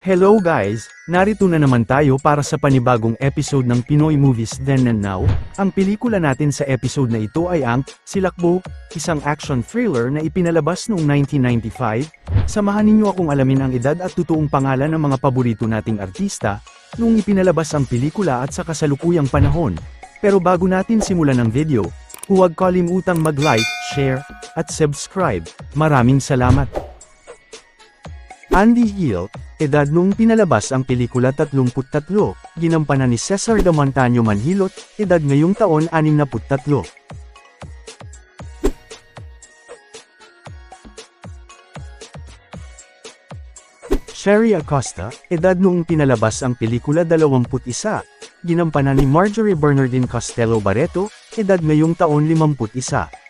Hello guys! Narito na naman tayo para sa panibagong episode ng Pinoy Movies Then and Now. Ang pelikula natin sa episode na ito ay ang Silakbo, isang action thriller na ipinalabas noong 1995. Samahan ninyo akong alamin ang edad at totoong pangalan ng mga paborito nating artista noong ipinalabas ang pelikula at sa kasalukuyang panahon. Pero bago natin simulan ang video, huwag kalimutang mag-like, share, at subscribe. Maraming salamat! Andy Hill, edad noong pinalabas ang pelikula 33, ginampanan ni Cesar de Montaño Manhilot, edad ngayong taon 63. Sherry Acosta, edad noong pinalabas ang pelikula 21, ginampanan ni Marjorie Bernardine Costello Barreto, edad ngayong taon 51.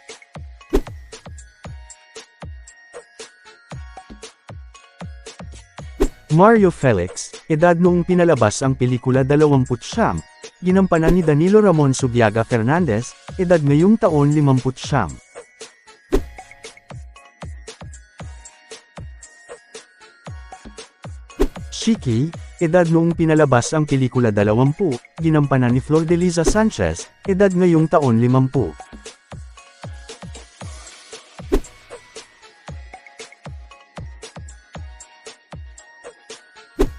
Mario Felix, edad noong pinalabas ang pelikula 20, ginampanan ni Danilo Ramon Subiaga Fernandez, edad ngayong taon 50. Shiki, edad noong pinalabas ang pelikula 20, ginampanan ni Flordeliza Sanchez, edad ngayong taon 50.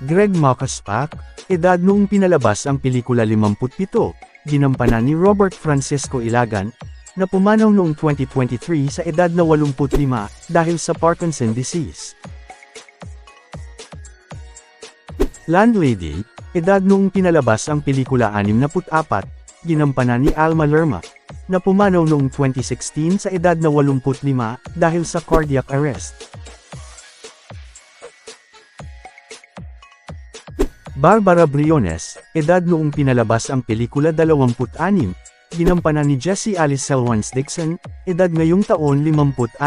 Greg Makaspak, edad noong pinalabas ang pelikula 57, ginampanan ni Robert Francisco Ilagan, na pumanaw noong 2023 sa edad na 85 dahil sa Parkinson disease. Landlady, edad noong pinalabas ang pelikula 64, ginampanan ni Alma Lerma, na pumanaw noong 2016 sa edad na 85 dahil sa cardiac arrest. Barbara Briones, edad noong pinalabas ang pelikula 26, ginampanan ni Jessie Alice Selwans Dixon, edad ngayong taon 56.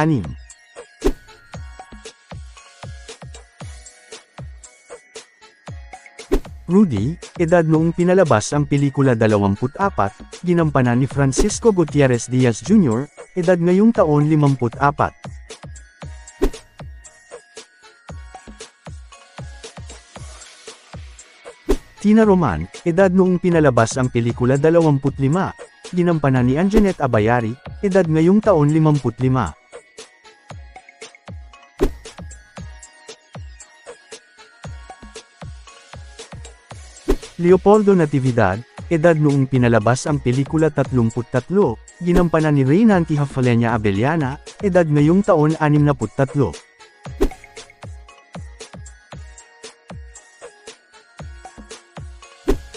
Rudy, edad noong pinalabas ang pelikula 24, ginampanan ni Francisco Gutierrez Diaz Jr., edad ngayong taon 54. Tina Roman, edad noong pinalabas ang pelikula 25, ginampanan ni Anjanette Abayari, edad ngayong taon 55. Leopoldo Natividad, edad noong pinalabas ang pelikula 33, ginampanan ni Reynanti Hafalenia Abellana, edad ngayong taon 63.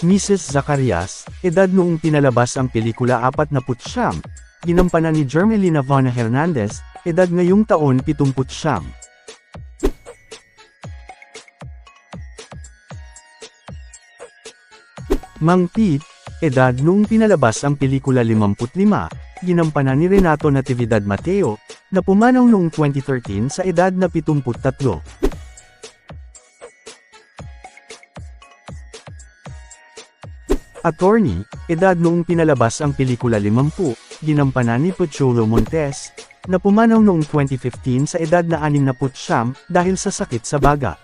Mrs. Zacarias, edad noong pinalabas ang pelikula 49, ginampanan ni Jermelina Vona Hernandez, edad ngayong taon 70. Mang Pete, edad noong pinalabas ang pelikula 55, ginampanan ni Renato Natividad Mateo, na pumanaw noong 2013 sa edad na 73. Attorney, edad noong pinalabas ang pelikula 50, ginampanan ni Pocholo Montes, na pumanaw noong 2015 sa edad na 69 dahil sa sakit sa baga.